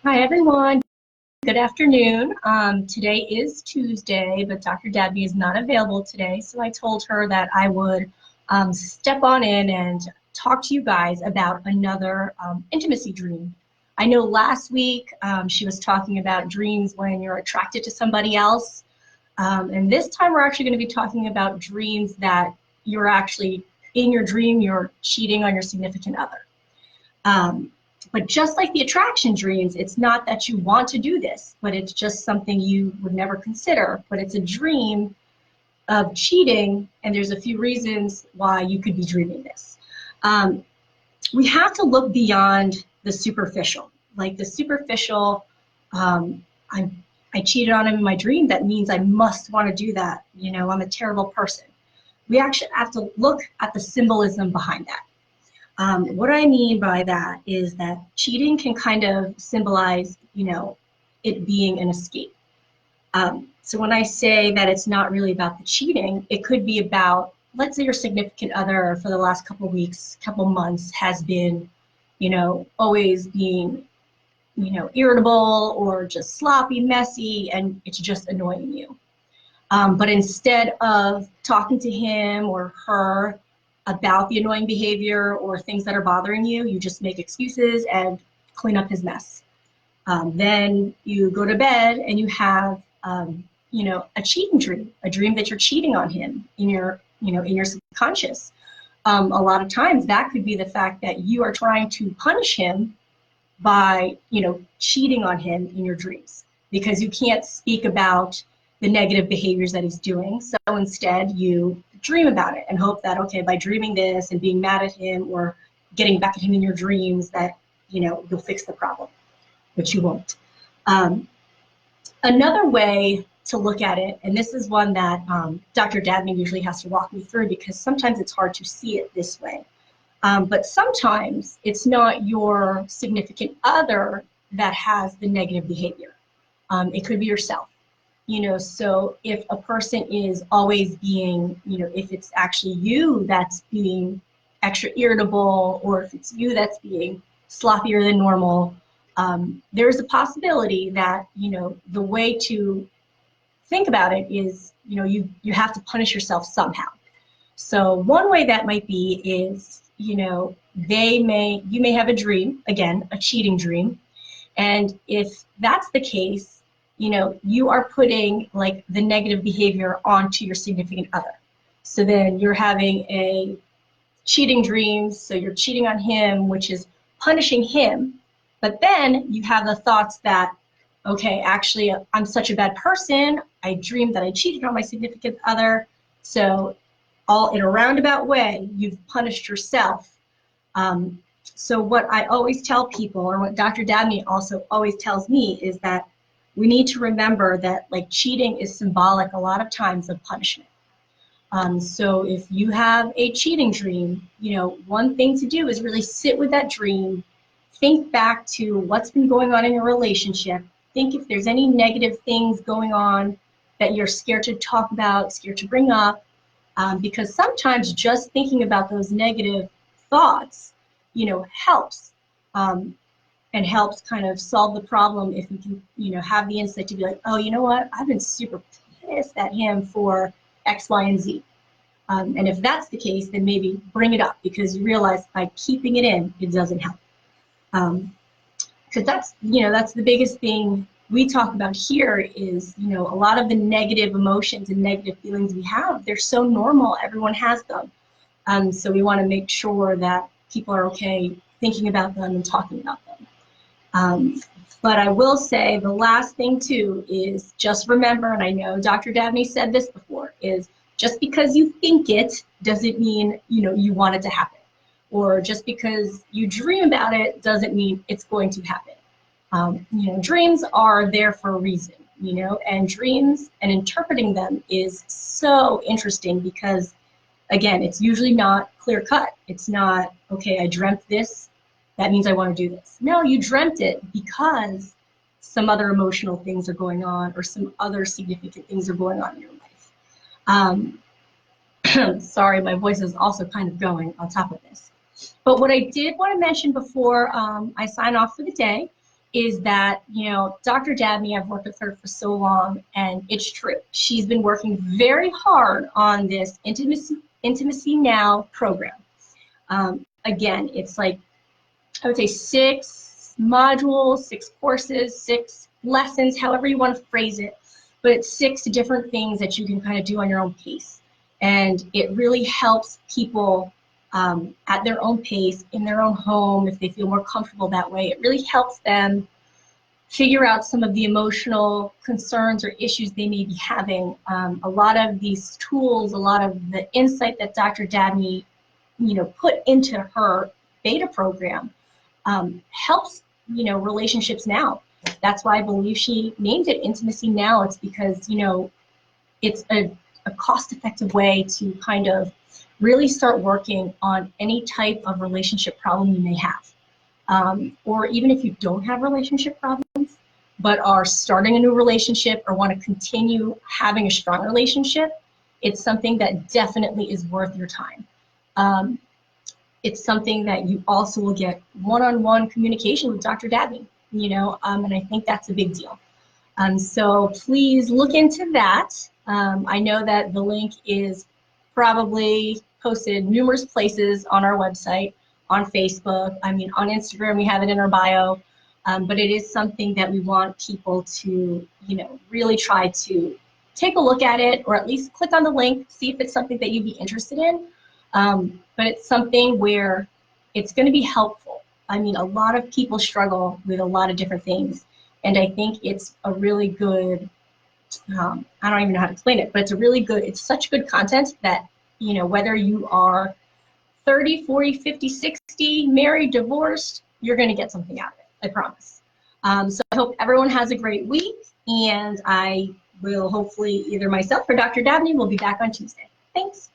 Hi, everyone. Good afternoon. Today is Tuesday, but Dr. Dabney is not available today, so I told her that I would step on in and talk to you guys about another intimacy dream. I know last week she was talking about dreams when you're attracted to somebody else, and this time we're actually going to be talking about dreams that you're actually, in your dream, you're cheating on your significant other. Um, but just like the attraction dreams, it's not that you want to do this, but it's just something you would never consider. But it's a dream of cheating, and there's a few reasons why you could be dreaming this. Um, we have to look beyond the superficial. Like the superficial, um, I, I cheated on him in my dream, that means I must want to do that. You know, I'm a terrible person. We actually have to look at the symbolism behind that. What I mean by that is that cheating can kind of symbolize, it being an escape. So when I say that it's not really about the cheating, it could be about, let's say your significant other for the last couple of weeks, couple months has been, always being, irritable or just sloppy, messy, and it's just annoying you. But instead of talking to him or her about the annoying behavior or things that are bothering you, you just make excuses and clean up his mess. Then you go to bed and you have, a cheating dream, a dream that you're cheating on him in your subconscious. A lot of times that could be the fact that you are trying to punish him by, cheating on him in your dreams because you can't speak about the negative behaviors that he's doing. So instead you dream about it and hope that, okay, by dreaming this and being mad at him or getting back at him in your dreams that, you'll fix the problem, but you won't. Um, Another way to look at it, and this is one that Dr. Dabney usually has to walk me through because sometimes it's hard to see it this way. But sometimes it's not your significant other that has the negative behavior. It could be yourself. So if a person is always being, if it's actually you that's being extra irritable, or if it's you that's being sloppier than normal, there's a possibility that, the way to think about it is, you have to punish yourself somehow. So one way that might be is, you may have a dream, again, a cheating dream. And if that's the case, you are putting like the negative behavior onto your significant other. So then you're having a cheating dream, so you're cheating on him, which is punishing him. But then you have the thoughts that, okay, actually, I'm such a bad person. I dreamed that I cheated on my significant other. So all in a roundabout way, you've punished yourself. So what I always tell people, or what Dr. Dabney also always tells me, is that we need to remember that like cheating is symbolic a lot of times of punishment. So if you have a cheating dream, one thing to do is really sit with that dream, think back to what's been going on in your relationship, think if there's any negative things going on that you're scared to talk about, scared to bring up, because sometimes just thinking about those negative thoughts, helps, and helps kind of solve the problem if you can, have the insight to be like, oh, you know what, I've been super pissed at him for X, Y, and Z. And if that's the case, then maybe bring it up because you realize by keeping it in, it doesn't help. Because that's the biggest thing we talk about here is, a lot of the negative emotions and negative feelings we have, they're so normal. Everyone has them. So we want to make sure that people are okay thinking about them and talking about them. But I will say the last thing too is just remember, and I know Dr. Dabney said this before, is just because you think it doesn't mean, you want it to happen. Or just because you dream about it doesn't mean it's going to happen. Dreams are there for a reason, and dreams and interpreting them is so interesting because, again, it's usually not clear cut. It's not, okay, I dreamt this, that means I want to do this. No, you dreamt it because some other emotional things are going on or some other significant things are going on in your life. Sorry, my voice is also kind of going on top of this. But what I did want to mention before I sign off for the day is that, you know, Dr. Dabney, I've worked with her for so long, and it's true. She's been working very hard on this Intimacy Now program. Again, it's like, I would say 6 modules, 6 courses, 6 lessons, however you want to phrase it, but it's 6 different things that you can kind of do on your own pace. And it really helps people at their own pace, in their own home, if they feel more comfortable that way. It really helps them figure out some of the emotional concerns or issues they may be having. A lot of these tools, a lot of the insight that Dr. Dabney, you know, put into her beta program helps, you know, relationships now. That's why I believe she named it Intimacy Now. It's because, you know, it's a cost-effective way to kind of really start working on any type of relationship problem you may have. Or even if you don't have relationship problems, but are starting a new relationship or want to continue having a strong relationship, it's something that definitely is worth your time. It's something that you also will get one-on-one communication with Dr. Dabney, you know, and I think that's a big deal. So please look into that. I know that the link is probably posted numerous places on our website, on Facebook, I mean, on Instagram, we have it in our bio, but it is something that we want people to, you know, really try to take a look at it, or at least click on the link, see if it's something that you'd be interested in. But it's something where it's going to be helpful. I mean, a lot of people struggle with a lot of different things, and I think it's a really good, I don't even know how to explain it, but it's a really good, it's such good content that, you know, whether you are 30, 40, 50, 60, married, divorced, you're going to get something out of it, I promise. So I hope everyone has a great week, and I will hopefully, either myself or Dr. Dabney will be back on Tuesday. Thanks.